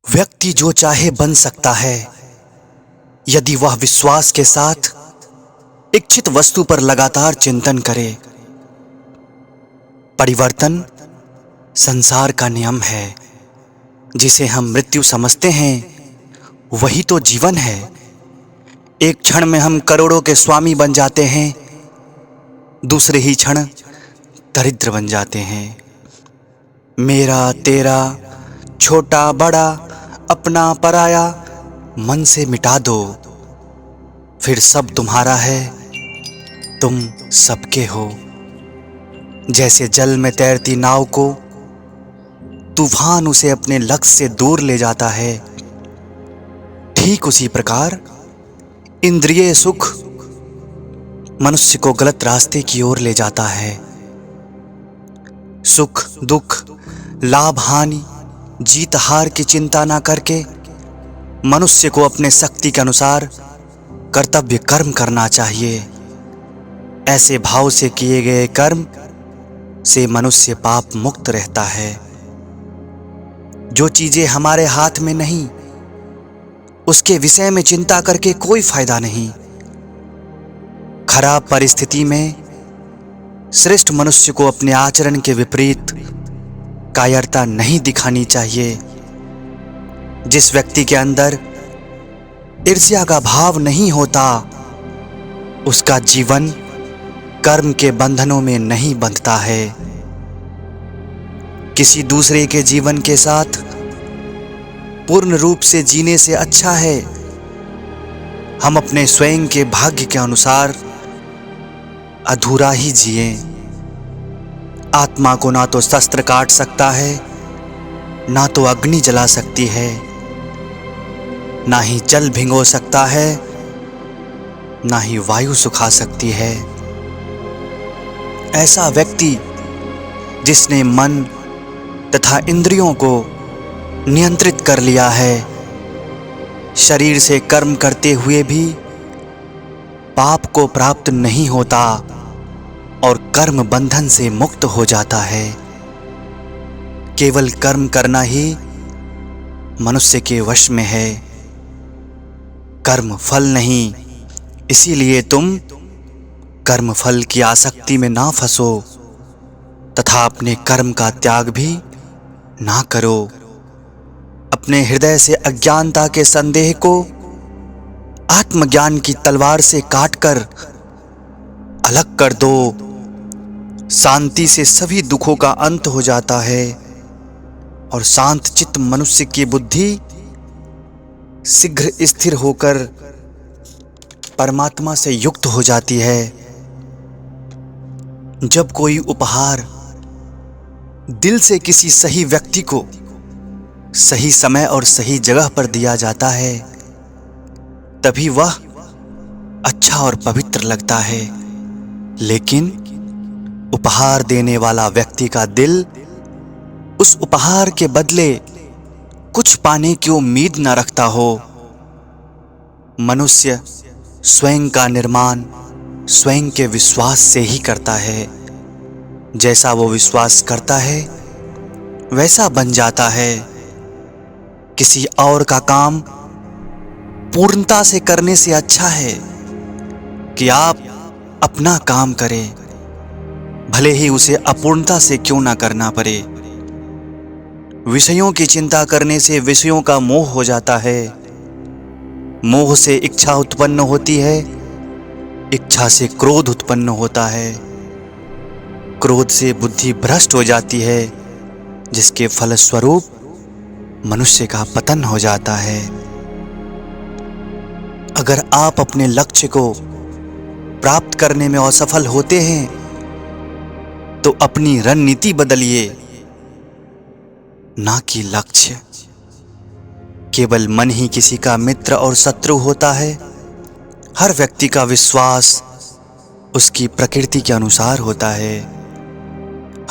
व्यक्ति जो चाहे बन सकता है यदि वह विश्वास के साथ इच्छित वस्तु पर लगातार चिंतन करे। परिवर्तन संसार का नियम है। जिसे हम मृत्यु समझते हैं वही तो जीवन है। एक क्षण में हम करोड़ों के स्वामी बन जाते हैं, दूसरे ही क्षण दरिद्र बन जाते हैं। मेरा तेरा, छोटा बड़ा, अपना पराया मन से मिटा दो, फिर सब तुम्हारा है, तुम सबके हो। जैसे जल में तैरती नाव को तूफान उसे अपने लक्ष्य से दूर ले जाता है, ठीक उसी प्रकार इंद्रिय सुख मनुष्य को गलत रास्ते की ओर ले जाता है। सुख दुख, लाभ हानि, जीत हार की चिंता ना करके मनुष्य को अपने शक्ति के अनुसार कर्तव्य कर्म करना चाहिए। ऐसे भाव से किए गए कर्म से मनुष्य पाप मुक्त रहता है। जो चीजें हमारे हाथ में नहीं उसके विषय में चिंता करके कोई फायदा नहीं। खराब परिस्थिति में श्रेष्ठ मनुष्य को अपने आचरण के विपरीत कायरता नहीं दिखानी चाहिए। जिस व्यक्ति के अंदर ईर्ष्या का भाव नहीं होता उसका जीवन कर्म के बंधनों में नहीं बंधता है। किसी दूसरे के जीवन के साथ पूर्ण रूप से जीने से अच्छा है हम अपने स्वयं के भाग्य के अनुसार अधूरा ही जिए। आत्मा को ना तो शस्त्र काट सकता है, ना तो अग्नि जला सकती है, ना ही जल भिगो सकता है, ना ही वायु सुखा सकती है। ऐसा व्यक्ति जिसने मन तथा इंद्रियों को नियंत्रित कर लिया है, शरीर से कर्म करते हुए भी पाप को प्राप्त नहीं होता और कर्म बंधन से मुक्त हो जाता है। केवल कर्म करना ही मनुष्य के वश में है, कर्म फल नहीं। इसीलिए तुम कर्म फल की आसक्ति में ना फंसो तथा अपने कर्म का त्याग भी ना करो। अपने हृदय से अज्ञानता के संदेह को आत्मज्ञान की तलवार से काटकर अलग कर दो। शांति से सभी दुखों का अंत हो जाता है और शांत चित्त मनुष्य की बुद्धि शीघ्र स्थिर होकर परमात्मा से युक्त हो जाती है। जब कोई उपहार दिल से किसी सही व्यक्ति को सही समय और सही जगह पर दिया जाता है तभी वह अच्छा और पवित्र लगता है। लेकिन उपहार देने वाला व्यक्ति का दिल उस उपहार के बदले कुछ पाने की उम्मीद न रखता हो। मनुष्य स्वयं का निर्माण स्वयं के विश्वास से ही करता है। जैसा वो विश्वास करता है वैसा बन जाता है। किसी और का काम पूर्णता से करने से अच्छा है कि आप अपना काम करें, भले ही उसे अपूर्णता से क्यों ना करना पड़े। विषयों की चिंता करने से विषयों का मोह हो जाता है। मोह से इच्छा उत्पन्न होती है, इच्छा से क्रोध उत्पन्न होता है, क्रोध से बुद्धि भ्रष्ट हो जाती है, जिसके फलस्वरूप मनुष्य का पतन हो जाता है। अगर आप अपने लक्ष्य को प्राप्त करने में असफल होते हैं तो अपनी रणनीति बदलिए, ना कि लक्ष्य। केवल मन ही किसी का मित्र और शत्रु होता है। हर व्यक्ति का विश्वास उसकी प्रकृति के अनुसार होता है।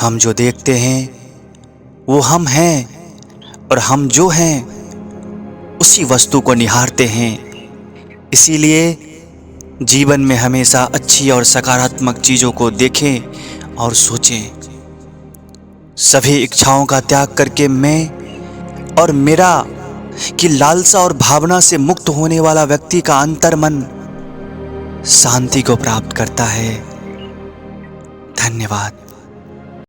हम जो देखते हैं वो हम हैं और हम जो हैं उसी वस्तु को निहारते हैं। इसीलिए जीवन में हमेशा अच्छी और सकारात्मक चीज़ों को देखें और सोचें। सभी इच्छाओं का त्याग करके मैं और मेरा कि लालसा और भावना से मुक्त होने वाला व्यक्ति का अंतर्मन शांति को प्राप्त करता है। धन्यवाद।